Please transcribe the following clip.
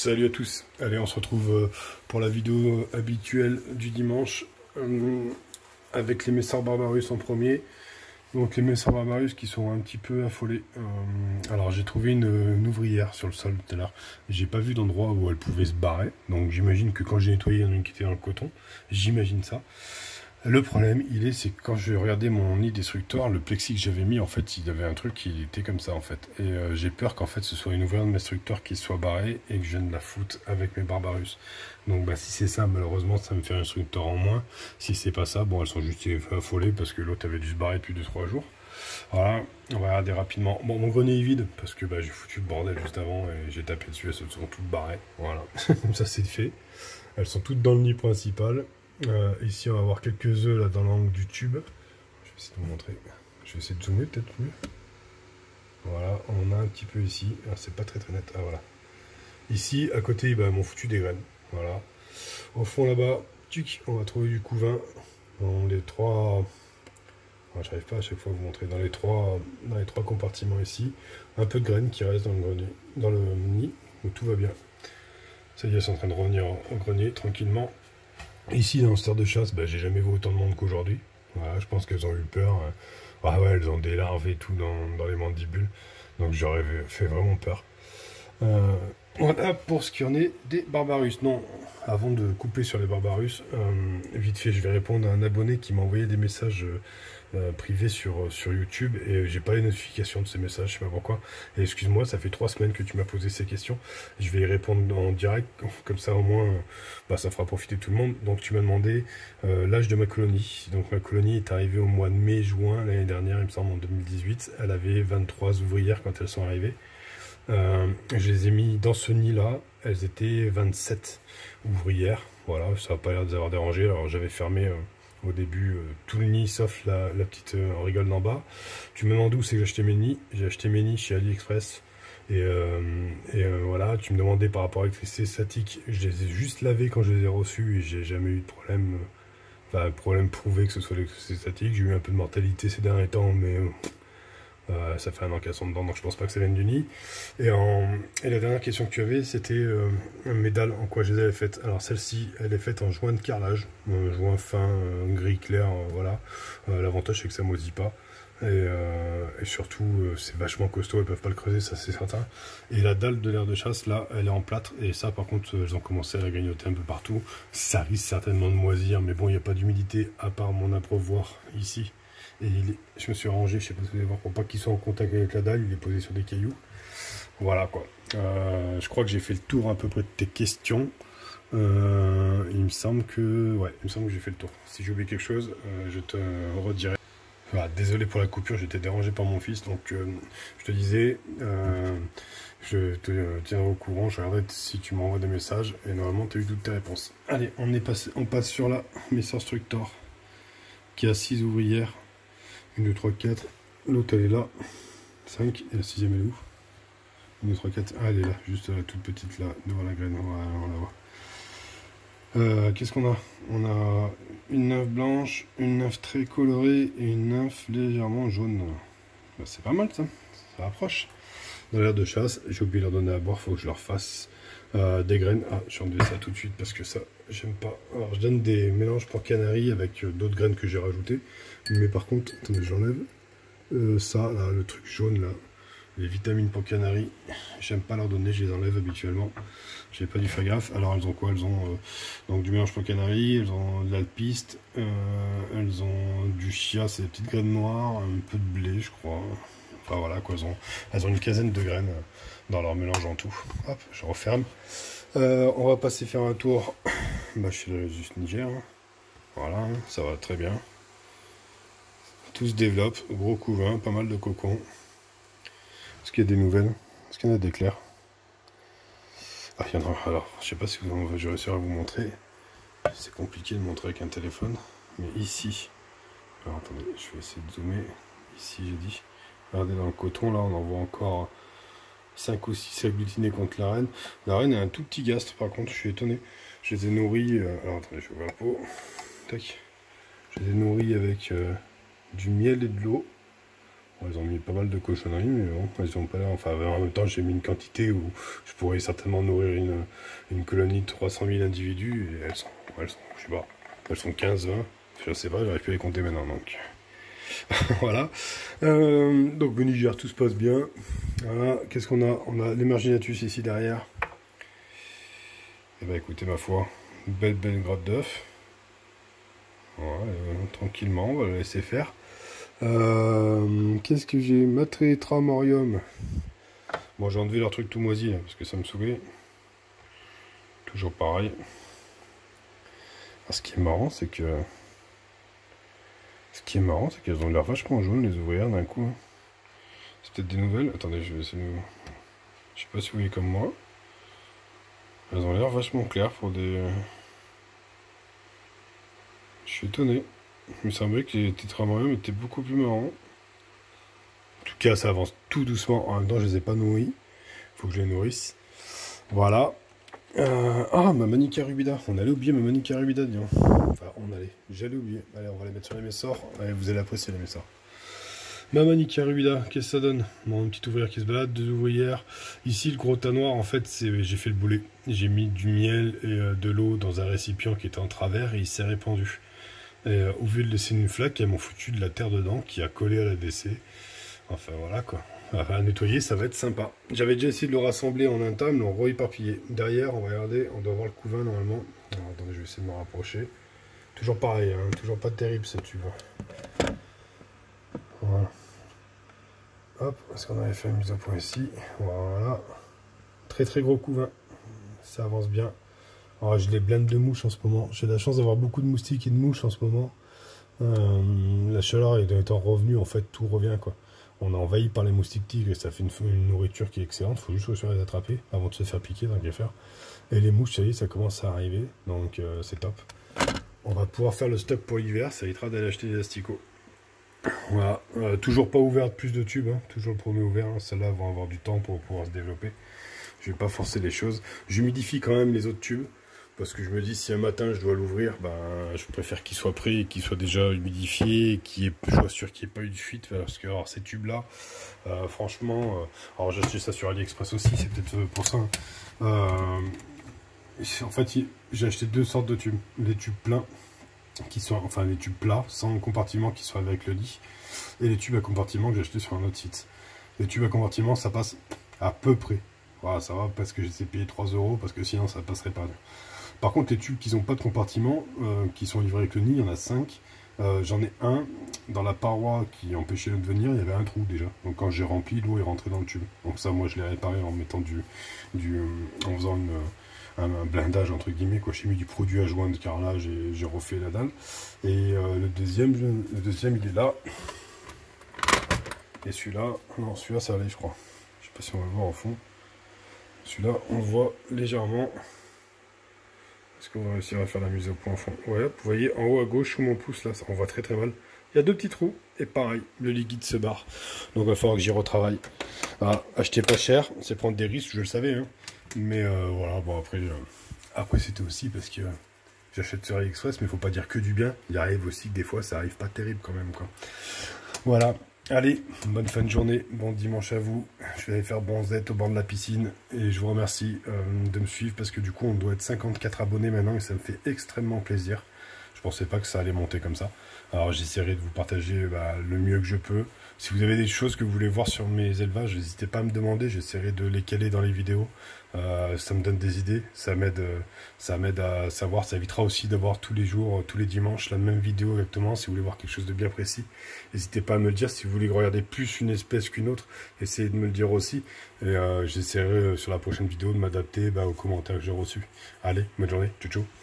Salut à tous, allez on se retrouve pour la vidéo habituelle du dimanche avec les Messars Barbarus en premier. Donc les Messars Barbarus qui sont un petit peu affolés. Alors j'ai trouvé une ouvrière sur le sol tout à l'heure. J'ai pas vu d'endroit où elle pouvait se barrer. Donc j'imagine que quand j'ai nettoyé, il y en a une qui était dans le coton. J'imagine ça. Le problème, c'est que quand je regardais mon nid destructor, le plexi que j'avais mis, en fait, il avait un truc qui était comme ça, en fait. Et j'ai peur qu'en fait, ce soit une ouvrière de destructor qui soit barrée et que je vienne la foutre avec mes Barbarus. Donc, bah, si c'est ça, malheureusement, ça me fait un destructor en moins. Si c'est pas ça, bon, elles sont juste affolées parce que l'autre avait dû se barrer depuis 2-3 jours. Voilà, on va regarder rapidement. Bon, mon grenier est vide parce que bah, j'ai foutu le bordel juste avant et j'ai tapé dessus, elles se sont toutes barrées. Voilà, ça c'est fait. Elles sont toutes dans le nid principal. Ici, on va avoir quelques œufs là dans l'angle du tube. Je vais essayer de vous montrer. Je vais essayer de zoomer peut-être mieux. Voilà, on a un petit peu ici. C'est pas très net. Ah voilà. Ici, à côté, bah, m'ont foutu des graines. Voilà. Au fond là-bas, on va trouver du couvain. Dans les trois. J'arrive pas à chaque fois à vous montrer. Dans les trois compartiments ici, un peu de graines qui restent dans le grenier, dans le nid, où tout va bien. Ça y est, elles sont en train de revenir au grenier tranquillement. Ici, dans le stade de chasse, bah, j'ai jamais vu autant de monde qu'aujourd'hui. Voilà, je pense qu'elles ont eu peur. Ah ouais, elles ont des larves et tout dans les mandibules. Donc j'aurais fait vraiment peur. Voilà pour ce qui en est des Barbarus. Non, avant de couper sur les Barbarus, vite fait, je vais répondre à un abonné qui m'a envoyé des messages privés sur YouTube et j'ai pas les notifications de ces messages, je sais pas pourquoi. Et excuse-moi, ça fait 3 semaines que tu m'as posé ces questions. Je vais y répondre en direct, comme ça au moins, bah, ça fera profiter tout le monde. Donc tu m'as demandé l'âge de ma colonie. Donc ma colonie est arrivée au mois de mai-juin l'année dernière, il me semble en 2018. Elle avait 23 ouvrières quand elles sont arrivées. Je les ai mis dans ce nid là, elles étaient 27 ouvrières, voilà, ça n'a pas l'air de les avoir dérangé. Alors j'avais fermé au début tout le nid sauf la petite rigole d'en bas. Tu me demandes où c'est que j'ai acheté mes nids? J'ai acheté mes nids chez AliExpress et voilà. Tu me demandais par rapport à l'électricité statique, je les ai juste lavés quand je les ai reçus et j'ai jamais eu de problème, enfin problème prouvé que ce soit l'électricité statique. J'ai eu un peu de mortalité ces derniers temps mais ça fait 1 an qu'elles sont dedans, donc je pense pas que ça vienne du nid. Et la dernière question que tu avais, c'était mes dalles, en quoi je les avais faites. Alors celle-ci, elle est faite en joint de carrelage, joint fin, gris clair, voilà. L'avantage c'est que ça moisit pas. Et surtout, c'est vachement costaud, elles peuvent pas le creuser, ça c'est certain. Et la dalle de l'air de chasse, là, elle est en plâtre, et ça par contre, elles ont commencé à la grignoter un peu partout. Ça risque certainement de moisir, mais bon, il n'y a pas d'humidité, à part mon abreuvoir ici. Et je me suis rangé, je sais pas si vous allez voir, pour pas qu'il soit en contact avec la dalle, il est posé sur des cailloux. Voilà quoi. Je crois que j'ai fait le tour à peu près de tes questions. Il me semble que j'ai fait le tour. Si j'ai oublié quelque chose, je te redirai. Voilà, désolé pour la coupure, j'étais dérangé par mon fils, donc je te disais, je te tiendrai au courant, je regarderai si tu m'envoies des messages, et normalement tu as eu toutes tes réponses. Allez, on passe sur la Messars Structor, qui a 6 ouvrières. 1, 2, 3, 4. L'autre elle est là. 5. Et la 6e elle est où? 1, 2, 3, 4. Ah, elle est là. Juste la toute petite là. Devant la graine. Voilà, on la voit. Qu'est-ce qu'on a? On a une nymphe blanche, une nymphe très colorée et une nymphe légèrement jaune. Bah, c'est pas mal ça. Ça approche. Dans l'air de chasse, j'ai oublié de leur donner à boire. Faut que je leur fasse des graines. Ah, je vais enlever ça tout de suite parce que ça, j'aime pas. Alors, je donne des mélanges pour canaries avec d'autres graines que j'ai rajoutées. Mais par contre, attendez, j'enlève ça, là, le truc jaune là, les vitamines pour canaries, j'aime pas leur donner, je les enlève habituellement. J'ai pas dû faire gaffe. Alors elles ont quoi? Elles ont donc du mélange pour canaries, elles ont de l'alpiste, elles ont du chia, c'est des petites graines noires, un peu de blé je crois. Enfin voilà quoi, elles ont une quinzaine de graines dans leur mélange en tout. Hop, je referme. On va passer faire un tour chez le Juste Niger. Voilà, ça va très bien. Tout se développe, gros couvain, pas mal de cocons. Est-ce qu'il y a des nouvelles? Est-ce qu'il y en a des clairs? Ah, il y en a. Alors, je sais pas si je vais réussir à vous montrer. C'est compliqué de montrer avec un téléphone. Mais ici, alors attendez, je vais essayer de zoomer. Ici, j'ai dit. Regardez dans le coton, là, on en voit encore 5 ou 6 agglutinés contre la reine. La reine a un tout petit gastre, par contre, je suis étonné. Je les ai nourris. Alors, attendez, je vais ouvrir la peau. Tac. Je les ai nourris avec du miel et de l'eau. Ils ont mis pas mal de cochonneries, mais bon, ils ont pas l'air... Enfin, en même temps, j'ai mis une quantité où je pourrais certainement nourrir une colonie de 300 000 individus, et elles sont, je sais pas, elles sont 15, 20, je sais pas, j'arrive plus à les compter maintenant, donc... voilà. Donc, au Niger, tout se passe bien. Voilà, qu'est-ce qu'on a? On a l'émarginatus ici derrière. Et bah écoutez, ma foi, une belle grappe d'œuf. Voilà, tranquillement, on va le laisser faire. Qu'est-ce que j'ai? Matretramorium. Bon, j'ai enlevé leur truc tout moisi là, parce que ça me saoulait. Toujours pareil. Alors, ce qui est marrant, c'est que... qu'elles ont l'air vachement jaunes, les ouvrières, d'un coup. C'est peut-être des nouvelles. Attendez, je vais essayer de... Je sais pas si vous voyez comme moi. Elles ont l'air vachement claires pour des... Je suis étonné. Il me semblait que les tétramoriums étaient beaucoup plus marrants. En tout cas, ça avance tout doucement. En même temps, je les ai pas nourris. Faut que je les nourrisse. Voilà. Ah, ma Manica rubida. On allait oublier ma Manica rubida, disons. Enfin, j'allais oublier. Allez, on va les mettre sur les messors. Allez, vous allez apprécier les messors. Ma Manica rubida, qu'est-ce que ça donne? Bon, une petite ouvrière qui se balade, 2 ouvrières. Ici, le gros tas noir, en fait, j'ai fait le boulet. J'ai mis du miel et de l'eau dans un récipient qui était en travers et il s'est répandu. Et au lieu de laisser une flaque, elles m'ont foutu de la terre dedans qui a collé à la WC. Enfin, voilà quoi. À nettoyer, ça va être sympa. J'avais déjà essayé de le rassembler en un tas, mais l'ont re-éparpillé. Derrière, on va regarder, on doit voir le couvain normalement. Alors, attendez, je vais essayer de me rapprocher. Toujours pareil, hein, toujours pas terrible cette tube. Voilà. Hop, est-ce qu'on avait fait une mise au point ici? Voilà. Très gros couvain. Ça avance bien. Alors, je les blinde de mouches en ce moment. J'ai la chance d'avoir beaucoup de moustiques et de mouches en ce moment. La chaleur étant revenue, en fait, tout revient quoi. On est envahi par les moustiques tigres et ça fait une nourriture qui est excellente. Il faut juste réussir à les attraper avant de se faire piquer, tant qu'à faire. Et les mouches, ça y est, ça commence à arriver. Donc c'est top. On va pouvoir faire le stock pour l'hiver. Ça évitera d'aller acheter des asticots. Voilà. Toujours pas ouvert plus de tubes. Hein. Toujours le premier ouvert. Hein. Celles-là vont avoir du temps pour pouvoir se développer. Je vais pas forcer les choses. J'humidifie quand même les autres tubes. Parce que je me dis, si un matin je dois l'ouvrir, ben, je préfère qu'il soit prêt et qu'il soit déjà humidifié, et je sois sûr qu'il n'y ait pas eu de fuite. Parce que alors, ces tubes-là, franchement, alors j'ai acheté ça sur AliExpress aussi, c'est peut-être pour ça. En fait, j'ai acheté 2 sortes de tubes. Les tubes pleins, enfin les tubes plats, sans compartiment qui sont avec le lit, et les tubes à compartiment que j'ai acheté sur un autre site. Les tubes à compartiment, ça passe à peu près. Voilà, ça va parce que j'ai payé 3 €, parce que sinon ça passerait pas. Par contre, les tubes qui n'ont pas de compartiment, qui sont livrés avec le nid, il y en a 5. J'en ai un dans la paroi qui empêchait l'eau de venir, il y avait un trou déjà. Donc quand j'ai rempli, l'eau est rentrée dans le tube. Donc ça, moi, je l'ai réparé en mettant en faisant un blindage entre guillemets, quoi. J'ai mis du produit à joindre car là, j'ai refait la dalle. Et le deuxième, il est là. Et celui-là, non, celui-là, ça allait, je crois. Je sais pas si on va le voir au fond. Celui-là, on le voit légèrement. Est-ce qu'on va réussir à faire la mise au point en fond? Ouais, vous voyez en haut à gauche sous mon pouce là, on voit très mal. Il y a 2 petits trous et pareil, le liquide se barre. Donc il va falloir que j'y retravaille. Voilà, acheter pas cher, c'est prendre des risques, je le savais. Hein. Mais voilà, bon après c'était aussi parce que j'achète sur AliExpress, mais il faut pas dire que du bien. Il arrive aussi que des fois ça arrive pas terrible quand même quoi. Voilà. Allez, bonne fin de journée, bon dimanche à vous. Je vais aller faire bronzette au bord de la piscine et je vous remercie de me suivre parce que du coup on doit être 54 abonnés maintenant et ça me fait extrêmement plaisir. Je pensais pas que ça allait monter comme ça. Alors j'essaierai de vous partager le mieux que je peux. Si vous avez des choses que vous voulez voir sur mes élevages, n'hésitez pas à me demander, j'essaierai de les caler dans les vidéos. Ça me donne des idées, ça m'aide à savoir, ça évitera aussi d'avoir tous les jours, tous les dimanches, la même vidéo exactement. Si vous voulez voir quelque chose de bien précis, n'hésitez pas à me le dire. Si vous voulez regarder plus une espèce qu'une autre, essayez de me le dire aussi. Et j'essaierai sur la prochaine vidéo de m'adapter aux commentaires que j'ai reçus. Allez, bonne journée, ciao ciao.